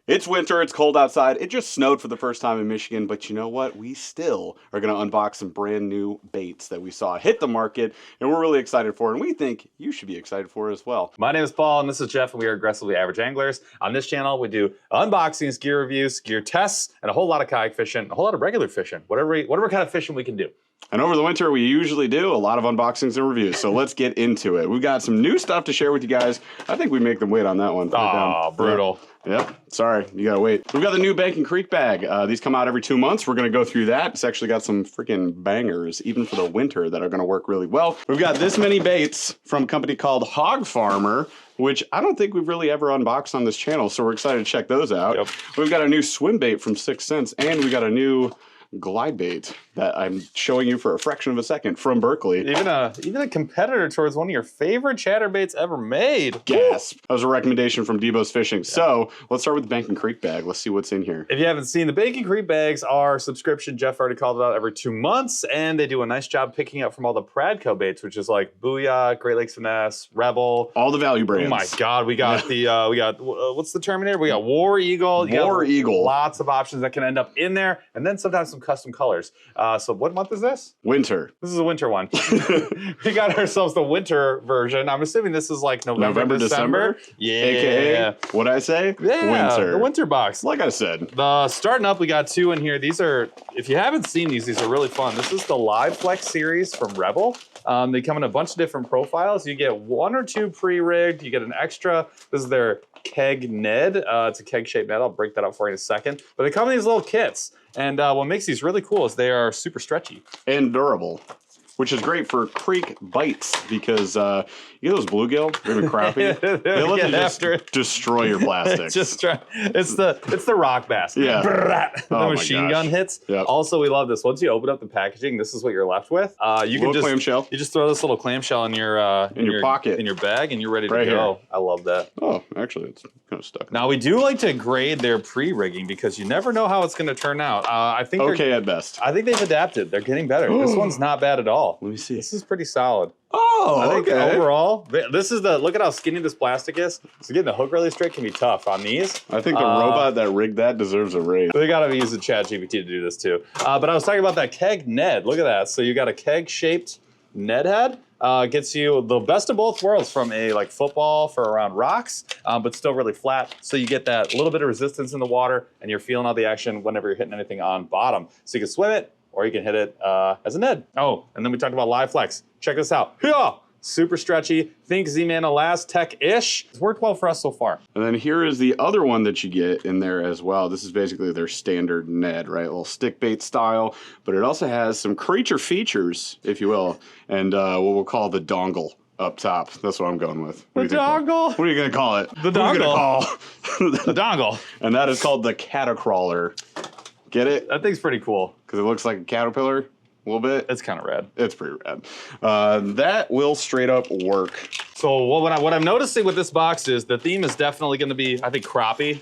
It's winter, it's cold outside. It just snowed for the first time in Michigan, but you know what? We still are going to unbox some brand new baits that we saw hit the market, and we're really excited for, and we think you should be excited for as well. My name is Paul, and this is Jeff, and we are Aggressively Average Anglers. On this channel, we do unboxings, gear reviews, gear tests, and a whole lot of kayak fishing, a whole lot of regular fishing, whatever kind of fishing we can do. And over the winter, we usually do a lot of unboxings and reviews, so let's get into it. We've got some new stuff to share with you guys. I think we make them wait on that one. Oh, brutal. Yep, sorry, you gotta wait. We've got the new Bank & Creek bag. These come out every 2 months. We're gonna go through that. It's actually got some freaking bangers, even for the winter, that are gonna work really well. We've got this many baits from a company called Hog Farmer, which I don't think we've really ever unboxed on this channel, so we're excited to check those out. Yep. We've got a new swim bait from 6 Cents, and we got a new glide bait that I'm showing you for a fraction of a second from Berkeley. Even a competitor towards one of your favorite chatterbaits ever made. Gasp. That was a recommendation from Debo's Fishing. Yeah. So let's start with the Bank & Creek bag. Let's see what's in here. If you haven't seen, the Bank & Creek bags are subscription. Jeff already called it out every 2 months, and they do a nice job picking up from all the Pradco baits, which is like Booyah, Great Lakes Finesse, Rebel. All the value brands. Oh my God, we got what's the Terminator? We got War Eagle. War Eagle. Lots of options that can end up in there, and then sometimes some custom colors. So what month is this? Winter. This is a winter one. We got ourselves the winter version. I'm assuming this is like November, December. Yeah. AKA, what'd I say? Yeah, winter. The winter box. Like I said. Starting up, we got two in here. These are, if you haven't seen these are really fun. This is the Live Flex series from Rebel. They come in a bunch of different profiles. You get 1 or 2 pre-rigged. You get an extra. This is their keg Ned. It's a keg-shaped Ned. I'll break that up for you in a second. But they come in these little kits. And what makes these really cool is they are super stretchy. And durable. Which is great for creek bites because you know those bluegill, they're crappie. They let you just destroy your plastics. It's the rock bass. Yeah. The machine gun hits. Yep. Also, we love this. Once you open up the packaging, this is what you're left with. You can just clamshell. You just throw this little clamshell in your pocket, in your bag, and you're ready to right go. Here. I love that. Oh, actually, it's kind of stuck. Now we do like to grade their pre-rigging because you never know how it's going to turn out. I think okay at best. I think they've adapted. They're getting better. This one's not bad at all. Let me see. This is pretty solid. Oh, I think okay. Overall, this is look at how skinny this plastic is. So getting the hook really straight can be tough on these. I think the robot that rigged that deserves a raise. They gotta be using ChatGPT to do this too. But I was talking about that keg Ned. Look at that. So you got a keg-shaped Ned head. Gets you the best of both worlds from a football for around rocks, but still really flat. So you get that little bit of resistance in the water, and you're feeling all the action whenever you're hitting anything on bottom. So you can swim it, or you can hit it as a Ned. Oh, and then we talked about Live Flex. Check this out. Yeah! Super stretchy. Think Z-Man Elastec-ish. It's worked well for us so far. And then here is the other one that you get in there as well. This is basically their standard Ned, right? A little stick bait style, but it also has some creature features, if you will, and what we'll call the dongle up top. That's what I'm going with. The dongle? What are you going to call it? The dongle. The dongle. And that is called the Catacrawler. Get it? That thing's pretty cool. Because it looks like a caterpillar. A little bit. It's kind of rad. It's pretty rad. That will straight up work. So what I'm noticing with this box is the theme is definitely going to be, I think, crappie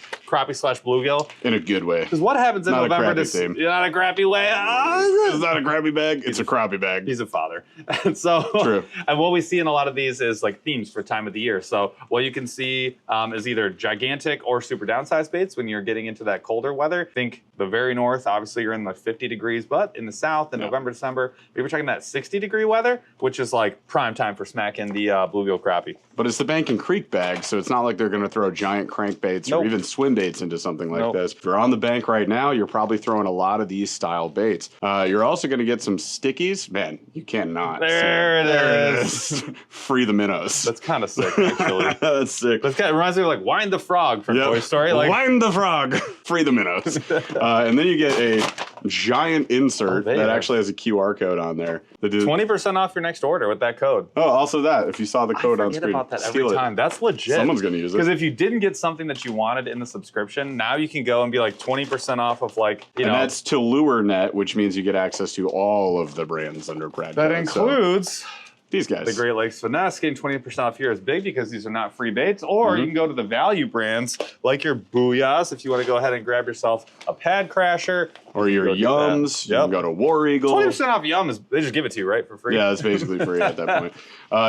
slash bluegill. In a good way. Because what happens in November? Not a crappie way. It's not a crappie bag. It's a crappie bag. He's a father. And so true. And what we see in a lot of these is themes for time of the year. So what you can see is either gigantic or super downsized baits when you're getting into that colder weather. Think the very north. Obviously, you're in 50 degrees, but in the south in November, December, we were talking that 60-degree weather, which is prime time for smacking the bluegill crappie. But it's the Bank & Creek bag, so it's not like they're going to throw giant crankbaits or even swim baits into something like this. If you're on the bank right now, you're probably throwing a lot of these style baits. You're also going to get some stickies. Man, you cannot. There it is. Free the minnows. That's kind of sick, actually. That's sick. It reminds me of Wind the Frog from Toy Story. Wind the Frog. Free the minnows. And then you get a giant insert that actually has a QR code on there. 20% off your next order with that code. Oh, also that. If you saw the code on screen. About that every time. That's legit. Someone's going to use it. Because if you didn't get something that you wanted in the subscription, now you can go and be 20% off of And that's to Lure Net, which means you get access to all of the brands under Pradco. That includes these guys. The Great Lakes Finesse. Getting 20% off here is big because these are not free baits. Or you can go to the value brands like your Booyahs if you want to go ahead and grab yourself a pad crasher, Or your Yums. You can go to War Eagle. 20% off Yum is they just give it to you, right, for free. Yeah, it's basically free at that point.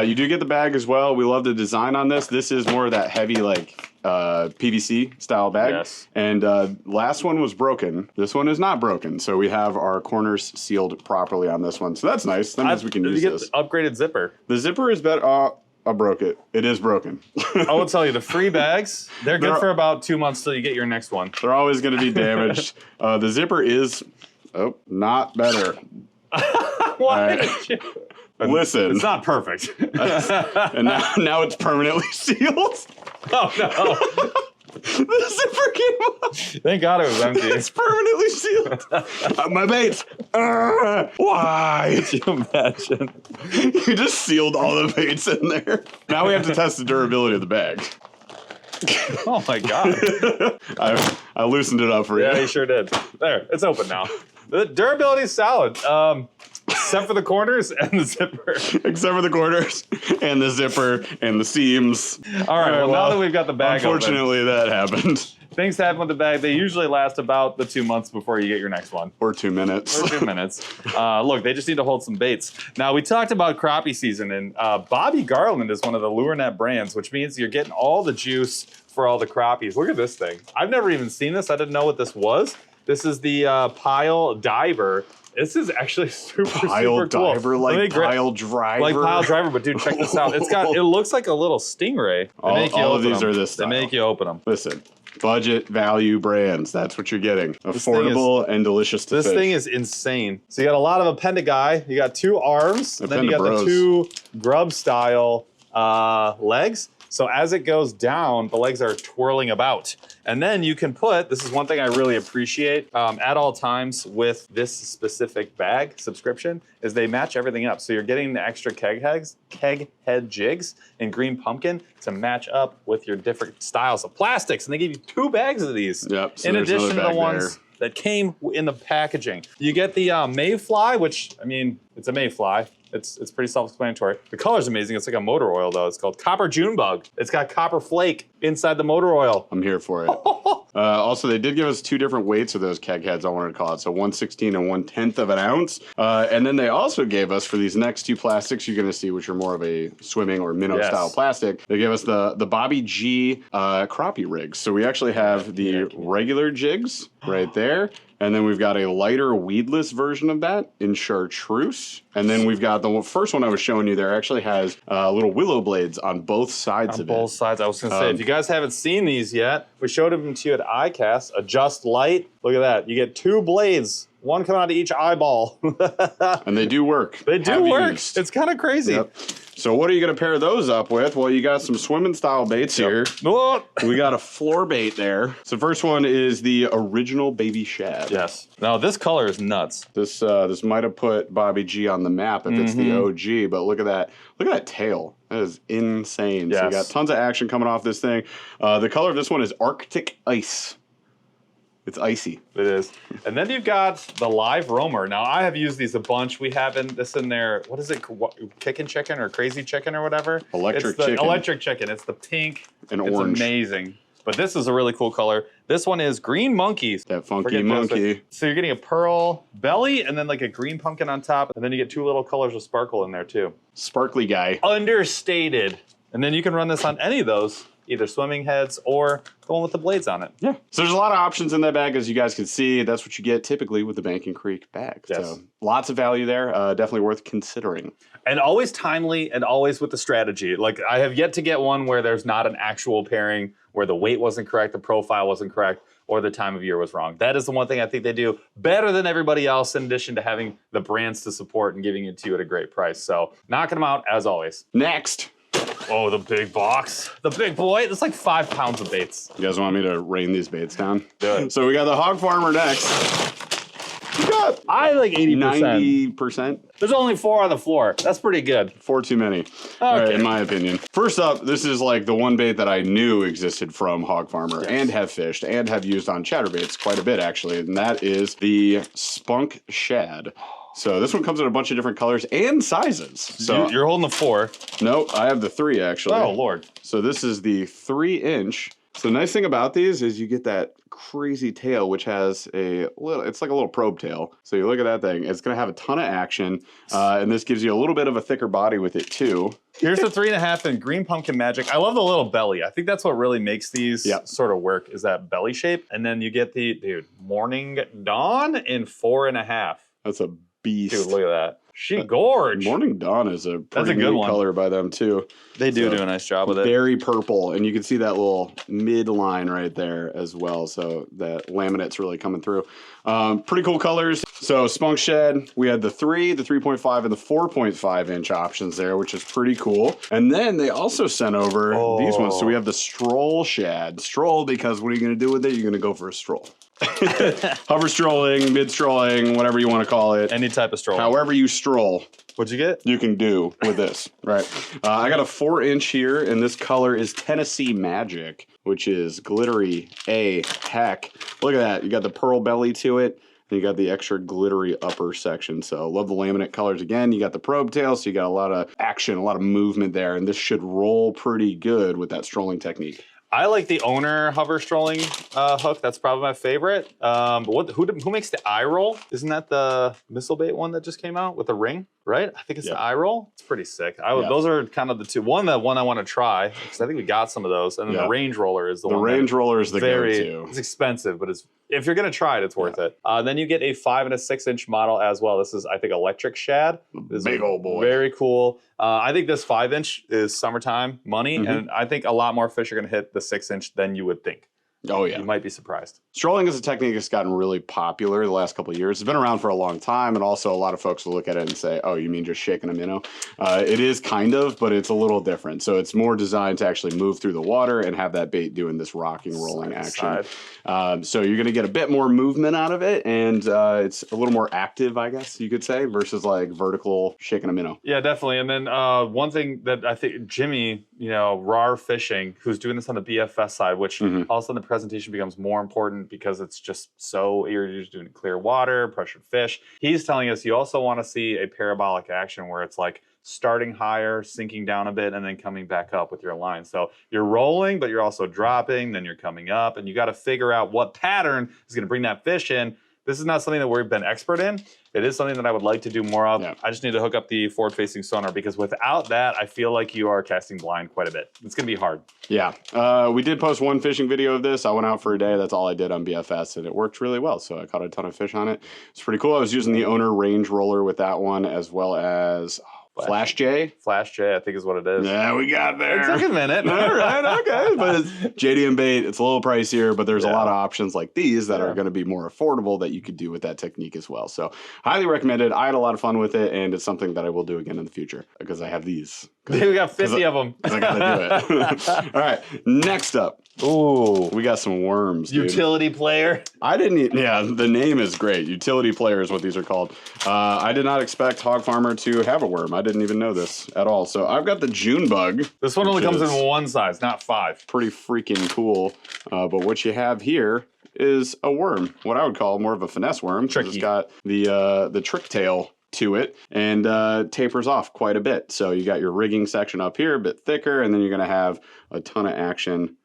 You do get the bag as well. We love the design on this. This is more of that heavy like PVC style bag. Yes. And last one was broken. This one is not broken. So we have our corners sealed properly on this one. So that's nice. That means we can use this. The upgraded zipper. The zipper is better. I broke it. It is broken. I will tell you, the free bags, they're good for about 2 months till you get your next one. They're always going to be damaged. The zipper is, not better. Why right. did you? Listen. It's not perfect. And now it's permanently sealed. Oh, no. The zipper came off. Thank God it was empty. It's permanently sealed. My baits. Why? Could you imagine? You just sealed all the baits in there. Now we have to test the durability of the bag. Oh my God. I loosened it up for you. Yeah, you sure did. There, it's open now. The durability is solid. Except for the corners and the zipper. Except for the corners and the zipper and the seams. All right, well, now that we've got the bag unfortunately, that happened. Things happen with the bag. They usually last about the 2 months before you get your next one. Or 2 minutes. Or 2 minutes. Look, they just need to hold some baits. Now, we talked about crappie season, and Bobby Garland is one of the lure net brands, which means you're getting all the juice for all the crappies. Look at this thing. I've never even seen this. I didn't know what this was. This is the Pile Diver. This is actually super Pile cool. Diver, like Pile Driver. Like Pile Driver, but dude, check this out. It looks like a little stingray. All of these are this style. They make you open them. Listen, budget value brands. That's what you're getting. Affordable and delicious to This fish. thing is insane. So you got a lot of appendigi. You got 2 arms, and then you got the 2 grub style legs. So as it goes down, the legs are twirling about. And then you can put, this is one thing I really appreciate at all times with this specific bag subscription, is they match everything up. So you're getting the extra keg head jigs in green pumpkin to match up with your different styles of plastics. And they give you 2 bags of these. Yep, so in there's addition to another the bag ones that came in the packaging. You get the mayfly, which, I mean, it's a mayfly. It's pretty self-explanatory. The color's amazing. It's like a motor oil, though. It's called Copper Junebug. It's got copper flake inside the motor oil. I'm here for it. Also, they did give us 2 different weights of those keg heads, I wanted to call it. So 1/16 and 1/10 of an ounce. And then they also gave us, for these next 2 plastics you're going to see, which are more of a swimming or minnow-style plastic, they gave us the Bobby G crappie rigs. So we actually have the regular jigs right there. And then we've got a lighter weedless version of that in chartreuse. And then we've got the first one I was showing you there actually has little willow blades on both sides of it. On both sides. I was going to say, if you guys haven't seen these yet, we showed them to you at iCast. Adjust light. Look at that. You get 2 blades. One coming out of each eyeball. And they do work. They do work. It's kind of crazy. Yep. So what are you going to pair those up with? Well, you got some swimming style baits here. We got a floor bait there. So first one is the original baby shad. Yes. Now this color is nuts. This might have put Bobby G on the map if it's the OG, but look at that. Look at that tail. That is insane. Yes. So you got tons of action coming off this thing. The color of this one is Arctic Ice. It's icy. It is. And then you've got the live roamer. Now, I have used these a bunch. We have this in there. What is it? Kickin' chicken or crazy chicken or whatever? Electric chicken. Electric chicken. It's the pink. And it's orange. Amazing. But this is a really cool color. This one is green monkeys. That funky monkey. So you're getting a pearl belly and then like a green pumpkin on top. And then you get 2 little colors of sparkle in there too. Sparkly guy. Understated. And then you can run this on any of those. Either swimming heads or the one with the blades on it. Yeah. So there's a lot of options in that bag, as you guys can see. That's what you get typically with the Bank and Creek bag. Yes. So lots of value there. Definitely worth considering. And always timely and always with the strategy. Like, I have yet to get one where there's not an actual pairing, where the weight wasn't correct, the profile wasn't correct, or the time of year was wrong. That is the one thing I think they do better than everybody else, in addition to having the brands to support and giving it to you at a great price. So knocking them out as always. Next. Oh, the big box. The big boy. It's like 5 pounds of baits. You guys want me to rain these baits down? Do it. So we got the Hog Farmer next. You got I like 80%. 90%. There's only 4 on the floor. That's pretty good. 4 too many, in my opinion. First up, this is like the one bait that I knew existed from Hog Farmer and have fished and have used on chatterbaits quite a bit, actually. And that is the Spunk Shad. So this one comes in a bunch of different colors and sizes. So you're holding the 4. No, I have the 3 actually. Oh, Lord. So this is the 3-inch So the nice thing about these is you get that crazy tail, which has it's like a little probe tail. So you look at that thing, it's gonna have a ton of action. And this gives you a little bit of a thicker body with it too. Here's the 3.5 in Green Pumpkin Magic. I love the little belly. I think that's what really makes these sort of work, is that belly shape. And then you get the, Morning Dawn in 4.5. That's a beast. Dude, look at that. She gorge. Morning Dawn is a pretty good neat one. color by them too. They do a nice job with it. Very purple, and you can see that little midline right there as well. So that laminate's really coming through. Pretty cool colors. So Spunk Shed, we had the 3, the 3.5, and the 4.5 inch options there, which is pretty cool. And then they also sent over these ones. So we have the Stroll Shad. Stroll, because what are you going to do with it? You're going to go for a stroll. Hover strolling, mid strolling, whatever you want to call it. Any type of stroll. However you stroll. What'd you get? You can do with this, right? I got a 4-inch here, and this color is Tennessee Magic, which is glittery heck. Look at that. You got the pearl belly to it, and you got the extra glittery upper section. So love the laminate colors again. You got the probe tail, so you got a lot of action, a lot of movement there, and this should roll pretty good with that strolling technique. I like the owner hover strolling hook. That's probably my favorite. But who makes the eye roll? Isn't that the missile bait one that just came out with a ring? Right? I think it's the eye roll. It's pretty sick. Those are kind of the two. One I want to try, because I think we got some of those. And then the range roller is the one. The range roller is the go-to. It's expensive, but if you're gonna try it, it's worth it. Then you get a 5 and a 6-inch model as well. This is, I think, Electric Shad. This big old boy. Very cool. I think this 5-inch is summertime money, and I think a lot more fish are gonna hit the 6-inch than you would think. Oh, yeah. You might be surprised. Strolling is a technique that's gotten really popular the last couple of years. It's been around for a long time, and also a lot of folks will look at it and say, oh, you mean just shaking a minnow? It is kind of, but it's a little different. So it's more designed to actually move through the water and have that bait doing this rocking, rolling action. So you're going to get a bit more movement out of it, and it's a little more active, I guess you could say, versus like vertical shaking a minnow. Yeah, definitely. And then one thing that I think Jimmy, RAR Fishing, who's doing this on the BFS side, which also in the presentation becomes more important because it's just so, you're just doing clear water, pressured fish. He's telling us you also want to see a parabolic action where it's like starting higher, sinking down a bit, and then coming back up with your line. So you're rolling, but you're also dropping, then you're coming up, and you got to figure out what pattern is going to bring that fish in. This is not something that we've been expert in. It is something that I would like to do more of. I just need to hook up the forward-facing sonar, because without that, I feel like you are casting blind quite a bit. It's going to be hard. Yeah. We did post one fishing video of this. I went out for a day. That's all I did on BFS, and it worked really well. So I caught a ton of fish on it. It's pretty cool. I was using the owner range roller with that one, as well as Flash J. Flash J, I think is what it is. Yeah, we got there. It took a minute. All right, okay. But it's JDM bait. It's a little pricier, but there's a lot of options like these that are going to be more affordable that you could do with that technique as well. So highly recommended. I had a lot of fun with it, and it's something that I will do again in the future because I have these. We got 50 of them. I got to do it. All right, next up. Ooh. We got some worms, dude. Utility player. I didn't, the name is great. Utility player is what these are called. I did not expect Hog Farmer to have a worm. I didn't even know this at all. So I've got the June bug. This one only comes in one size, not 5. Pretty freaking cool. But what you have here is a worm, what I would call more of a finesse worm. Tricky. It's got the trick tail to it and tapers off quite a bit. So you got your rigging section up here, a bit thicker, and then you're going to have a ton of action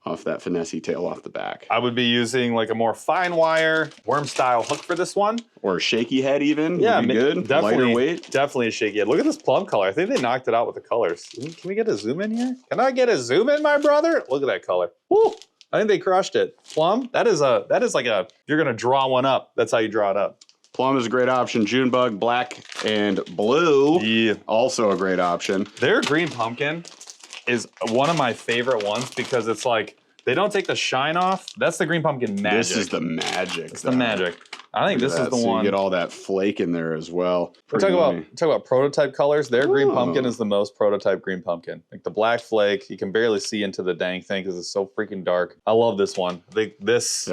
off that finesse tail off the back. I would be using like a more fine wire worm style hook for this one. Or a shaky head even. Yeah, would be good. Definitely, lighter weight. Definitely a shaky head. Look at this plum color. I think they knocked it out with the colors. Can we get a zoom in here? Can I get a zoom in, my brother? Look at that color. Woo! I think they crushed it. Plum, that is like a, you're gonna draw one up. That's how you draw it up. Plum is a great option. June bug, black and blue. Yeah. Also a great option. Their green pumpkin is one of my favorite ones because it's like, they don't take the shine off. That's the green pumpkin magic. This is the magic. It's the magic. I think this is the one. You get all that flake in there as well. Talk about prototype colors. Their green pumpkin is the most prototype green pumpkin. Like the black flake, you can barely see into the dang thing because it's so freaking dark. I love this one. This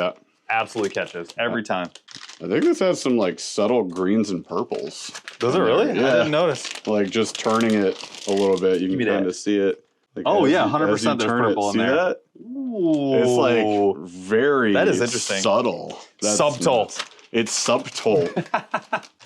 absolutely catches every time. I think this has some like subtle greens and purples. Does it really? Yeah. I didn't notice. Like just turning it a little bit, you can kind of see it. Like 100% there's purple in there. That? Ooh. It's like very that is interesting. subtle. Subtle. It's subtle.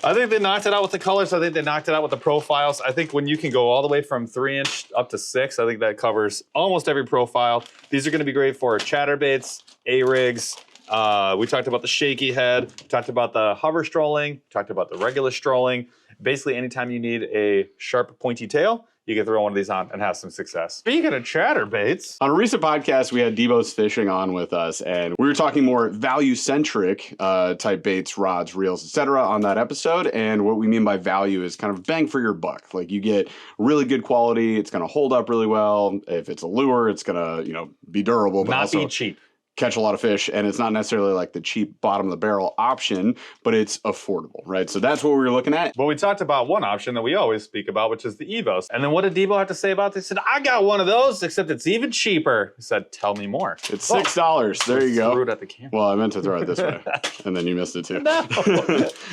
I think they knocked it out with the colors. I think they knocked it out with the profiles. I think when you can go all the way from 3-inch up to 6, I think that covers almost every profile. These are going to be great for chatterbaits, A-rigs. We talked about the shaky head, talked about the hover strolling, talked about the regular strolling. Basically, anytime you need a sharp, pointy tail, you can throw one of these on and have some success. Speaking of chatterbaits. On a recent podcast, we had Debo's Fishing on with us, and we were talking more value-centric type baits, rods, reels, etc. on that episode. And what we mean by value is kind of bang for your buck. Like you get really good quality, it's going to hold up really well. If it's a lure, it's going to, be durable, but Not also be cheap. catch a lot of fish, and it's not necessarily like the cheap bottom of the barrel option, but it's affordable, right? So that's what we were looking at. But we talked about one option that we always speak about, which is the Evos. And then what did Debo have to say about this? He said, I got one of those, except it's even cheaper. He said, tell me more. It's $6. There you go. Threw it at the camera. Well, I meant to throw it this way, and then you missed it too. No.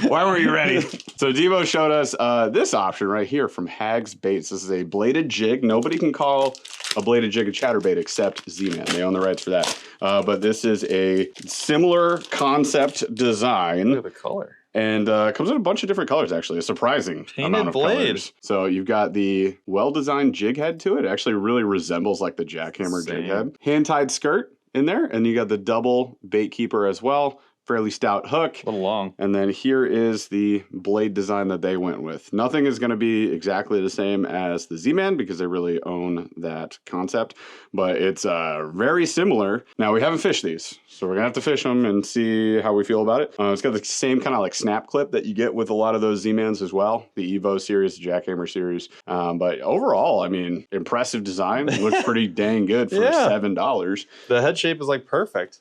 Why were you ready? So Debo showed us this option right here from Hag's Baits. This is a bladed jig. Nobody can call a bladed jig a chatterbait except Z-Man. They own the rights for that. But this is a similar concept design. Look at the color. And comes in a bunch of different colors, actually. A surprising amount of blade. colors. So you've got the well-designed jig head to it. It actually really resembles like the jackhammer jig head. Hand-tied skirt in there. And you got the double bait keeper as well. Fairly stout hook. A little long. And then here is the blade design that they went with. Nothing is going to be exactly the same as the Z-Man because they really own that concept, but it's very similar. Now, we haven't fished these, so we're going to have to fish them and see how we feel about it. It's got the same kind of like snap clip that you get with a lot of those Z-Mans as well, the Evo series, the Jackhammer series. But overall, I mean, impressive design. Looks pretty dang good for $7. The head shape is like perfect.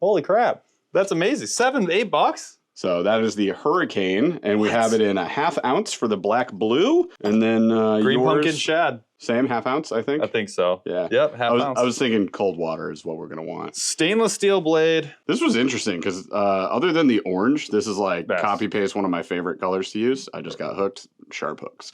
Holy crap. That's amazing. $7-8? So that is the Hurricane, and we have it in a 1/2 ounce for the black blue, and then Green yours, pumpkin shad. Same 1/2 ounce, I think. I think so. Yeah. Yep, half ounce. I was thinking cold water is what we're gonna want. Stainless steel blade. This was interesting because other than the orange, this is like Best. copy paste one of my favorite colors to use. I just got hooked. Sharp hooks.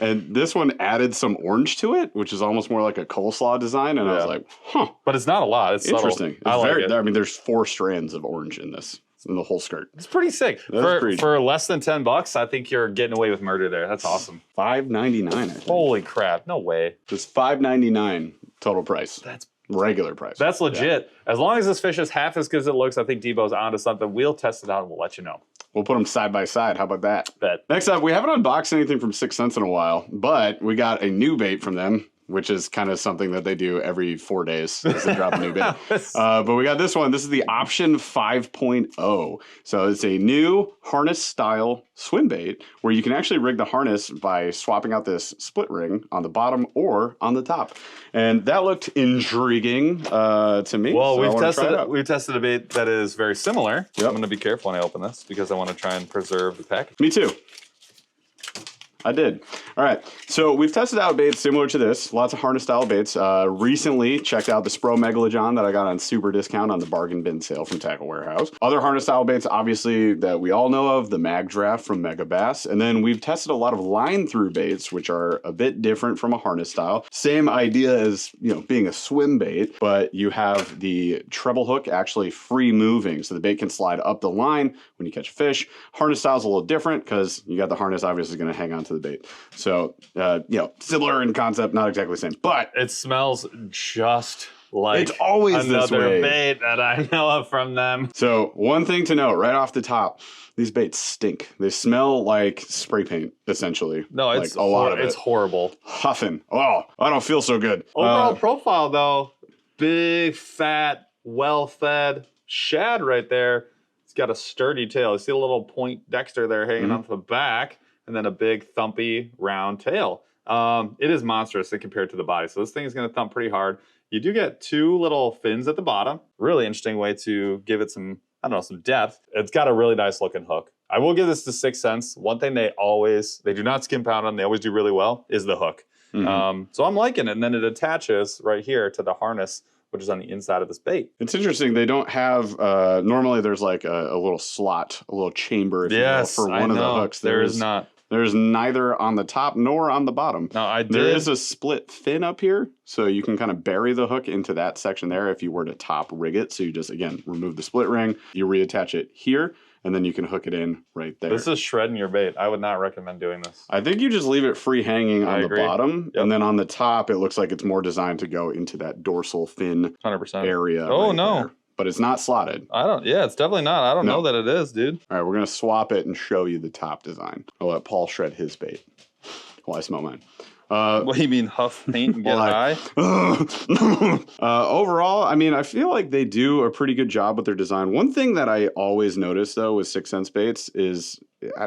And this one added some orange to it, which is almost more like a coleslaw design. And I was like, huh. But it's not a lot. It's Interesting. Subtle. I like it. I mean, there's 4 strands of orange in this, in the whole skirt. It's pretty sick. For less than $10, I think you're getting away with murder there. That's awesome. $5.99, I think. Holy crap. No way. Just $5.99 total price. That's regular price. That's legit. Yeah. As long as this fish is half as good as it looks, I think Debo's onto something. We'll test it out and we'll let you know. We'll put them side by side. How about that? Bet. Next up, we haven't unboxed anything from 6 Cents in a while, but we got a new bait from them, which is kind of something that they do every 4 days as they drop a new bait. But we got this one. This is the Option 5.0. So it's a new harness-style swim bait where you can actually rig the harness by swapping out this split ring on the bottom or on the top. And that looked intriguing to me. Well, so we've tested a bait that is very similar. Yep. I'm going to be careful when I open this because I want to try and preserve the package. Me too. I did. All right. So we've tested out baits similar to this. Lots of harness style baits. Recently checked out the Spro Megalojohn that I got on super discount on the bargain bin sale from Tackle Warehouse. Other harness style baits, obviously, that we all know of, the Mag Draft from Mega Bass. And then we've tested a lot of line through baits, which are a bit different from a harness style. Same idea as, being a swim bait, but you have the treble hook actually free moving. So the bait can slide up the line when you catch a fish. Harness style is a little different because you got the harness obviously going to hang on to the bait. So, similar in concept, not exactly the same, but it smells just like it's always this another way. bait that I know of from them. So one thing to note right off the top, these baits stink. They smell like spray paint, essentially. No, it's like a lot of it's horrible. Huffing. Oh, I don't feel so good. Overall profile though, big, fat, well-fed shad right there. It's got a sturdy tail. You see a little point Dexter there hanging off the back. And then a big thumpy round tail. It is monstrous compared to the body. So this thing is going to thump pretty hard. You do get 2 little fins at the bottom. Really interesting way to give it some depth. It's got a really nice looking hook. I will give this to 6 Cents. One thing they do not skim pound on, they always do really well, is the hook. So I'm liking it. And then it attaches right here to the harness, which is on the inside of this bait. It's interesting. They don't have, normally there's like a little slot, a little chamber, if you will, for one of the hooks. There is not. There's neither on the top nor on the bottom. No, There is a split fin up here, so you can kind of bury the hook into that section there if you were to top rig it. So you just, again, remove the split ring, you reattach it here, and then you can hook it in right there. This is shredding your bait. I would not recommend doing this. I think you just leave it free hanging on the bottom, Yep. and then on the top, it looks like it's more designed to go into that dorsal fin 100% area. Oh, right no. there. But it's not slotted. Yeah, it's definitely not. I don't know that it is, dude. All right, we're going to swap it and show you the top design. I'll let Paul shred his bait. Well, I smell mine. What do you mean, huff paint and get high? Overall, I mean, I feel like they do a pretty good job with their design. One thing that I always notice, though, with 6th Sense baits is,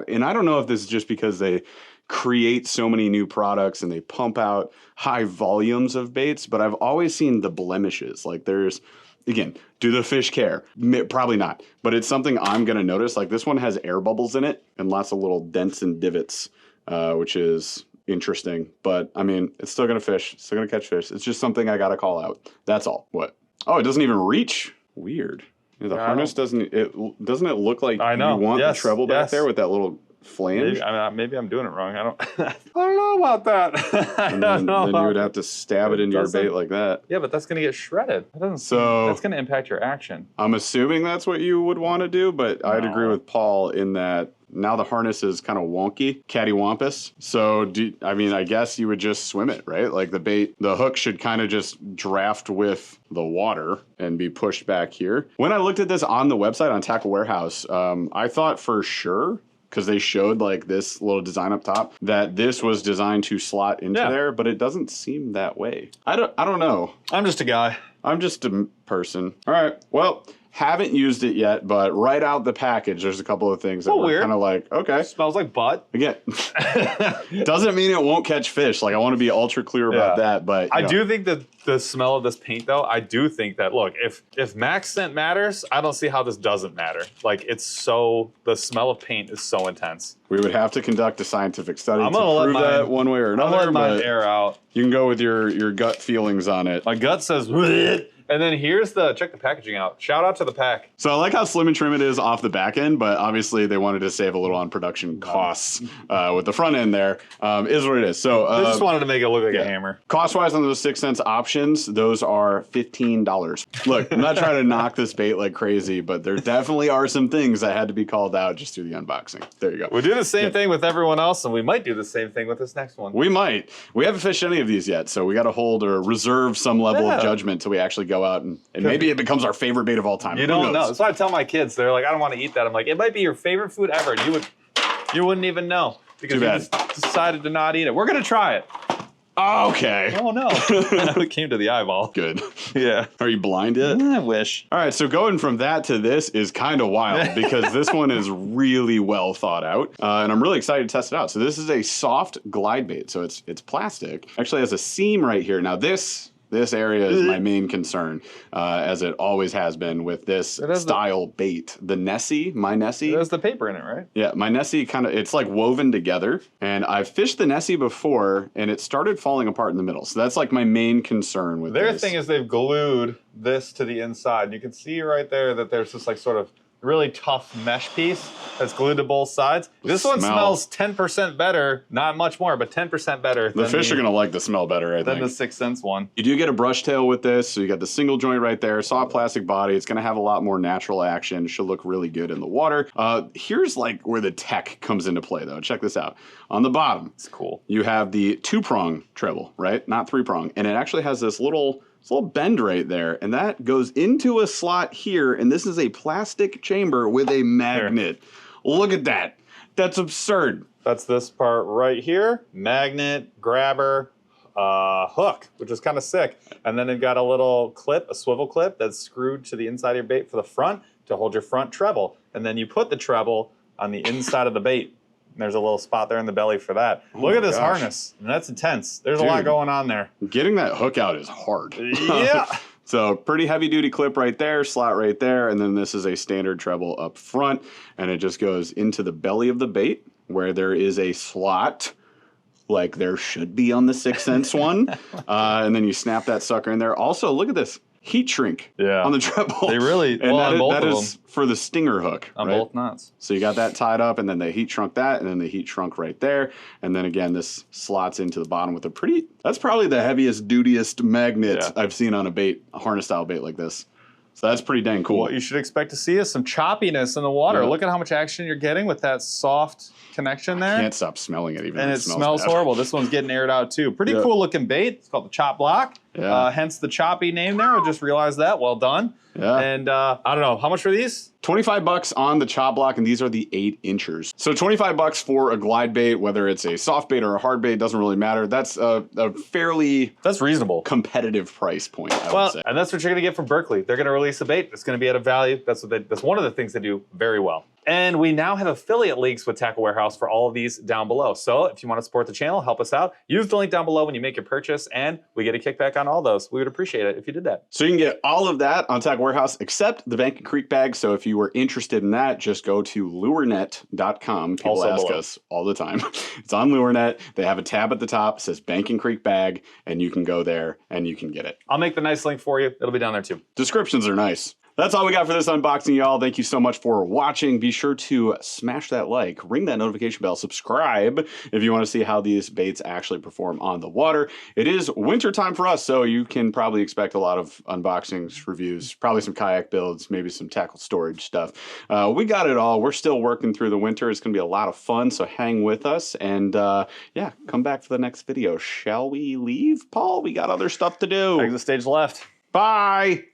and I don't know if this is just because they create so many new products and they pump out high volumes of baits, but I've always seen the blemishes. Like there's, again, do the fish care? Probably not, but it's something I'm going to notice. Like this one has air bubbles in it and lots of little dents and divots, which is interesting. But I mean, it's still going to fish, it's still going to catch fish. It's just something I got to call out. That's all. What? Oh, it doesn't even reach. Weird. The harness doesn't it look like you want the treble back there with that little flange? Maybe I'm doing it wrong. I don't know about that. And then you would have to stab it into your bait like that. Yeah, but that's going to get shredded. That's going to impact your action. I'm assuming that's what you would want to do, but I'd agree with Paul in that now the harness is kind of wonky, cattywampus. So, I guess you would just swim it, right? Like the hook should kind of just draft with the water and be pushed back here. When I looked at this on the website on Tackle Warehouse, I thought for sure, because they showed like this little design up top, that this was designed to slot into there, but it doesn't seem that way. I don't know. I'm just a guy. I'm just a person. All right. Well, haven't used it yet, but right out the package, there's a couple of things that were kind of like, okay. Smells like butt. Again, doesn't mean it won't catch fish. Like I want to be ultra clear about that, but I do think that the smell of this paint, though, I do think that, look, if max scent matters, I don't see how this doesn't matter. Like the smell of paint is so intense. We would have to conduct a scientific study to prove that one way or another. I'm gonna let mine air out. You can go with your gut feelings on it. My gut says, and then check the packaging out. Shout out to the pack. So I like how slim and trim it is off the back end, but obviously they wanted to save a little on production costs with the front end there. Is what it is. So they just wanted to make it look like a hammer. Cost-wise on those 6th Sense options, those are $15. Look, I'm not trying to knock this bait like crazy, but there definitely are some things that had to be called out just through the unboxing. There you go. We do the same thing with everyone else, and we might do the same thing with this next one. We might. We haven't fished any of these yet, so we got to hold or reserve some level of judgment till we actually go out and maybe it becomes our favorite bait of all time. You don't know. That's why I tell my kids. They're like, I don't want to eat that. I'm like, it might be your favorite food ever. You wouldn't even know because you just decided to not eat it. We're gonna try it. Okay. Oh no. It came to the eyeball. Good. Yeah. Are you blind yet? I wish. All right, so going from that to this is kind of wild because this one is really well thought out, and I'm really excited to test it out. So this is a soft glide bait, so it's plastic. Actually has a seam right here. Now this area is my main concern, as it always has been with this style bait. The Nessie, my Nessie. It has the paper in it, right? Yeah, my Nessie it's like woven together. And I've fished the Nessie before, and it started falling apart in the middle. So that's like my main concern with Their this. thing is they've glued this to the inside. And you can see right there that there's this like sort of really tough mesh piece that's glued to both sides. This one smells 10% better, not much more, but 10% better. The fish are going to like the smell better, I think. Than the 6th Sense one. You do get a brush tail with this, so you got the single joint right there, soft plastic body. It's going to have a lot more natural action. Should look really good in the water. Here's like where the tech comes into play, though. Check this out. On the bottom, it's cool. You have the 2-prong treble, right? Not 3-prong. And it actually has this little bend right there, and that goes into a slot here, and this is a plastic chamber with a magnet. Here. Look at that. That's absurd. That's this part right here. Magnet, grabber, hook, which is kind of sick. And then they've got a little clip, a swivel clip that's screwed to the inside of your bait for the front to hold your front treble. And then you put the treble on the inside of the bait. And there's a little spot there in the belly for that. Look at this harness. And that's intense. There's a lot going on there. Getting that hook out is hard. Yeah. So pretty heavy duty clip right there, slot right there. And then this is a standard treble up front. And it just goes into the belly of the bait where there is a slot like there should be on the 6th Sense one. And then you snap that sucker in there. Also, look at this. Heat shrink on the treble. They really, and well, that is for the stinger hook. On right? both knots. So you got that tied up, and then they heat shrunk that, and then the heat shrunk right there. And then again, this slots into the bottom with that's probably the heaviest, dutiest magnet I've seen on a harness style bait like this. So that's pretty dang cool. What you should expect to see is some choppiness in the water. Yeah. Look at how much action you're getting with that soft connection there. Can't stop smelling it even. And though it smells bad. horrible. This one's getting aired out too. Pretty cool looking bait. It's called the chop block. Yeah. Hence the choppy name there. I just realized that. Well done. Yeah. And I don't know, how much were these? $25 on the chop block, and these are the 8-inchers. So $25 for a glide bait, whether it's a soft bait or a hard bait, doesn't really matter. That's a fairly That's reasonable. competitive price point, I would say. And that's what you're gonna get from Berkeley. They're gonna release a bait. It's gonna be at a value. That's one of the things they do very well. And we now have affiliate links with Tackle Warehouse for all of these down below. So if you want to support the channel, help us out, use the link down below when you make your purchase, and we get a kickback on all those. We would appreciate it if you did that. So you can get all of that on Tackle Warehouse except the Bank and Creek bag. So if you were interested in that, just go to lurenet.com. People Also ask below. us all the time. It's on LureNet. They have a tab at the top, says Bank and Creek bag, and you can go there and you can get it. I'll make the nice link for you. It'll be down there too. Descriptions are nice. That's all we got for this unboxing, y'all. Thank you so much for watching. Be sure to smash that like, ring that notification bell, subscribe if you want to see how these baits actually perform on the water. It is winter time for us, so you can probably expect a lot of unboxings, reviews, probably some kayak builds, maybe some tackle storage stuff. We got it all. We're still working through the winter. It's going to be a lot of fun, so hang with us. And yeah, come back for the next video. Shall we leave, Paul? We got other stuff to do. Exit stage left. Bye.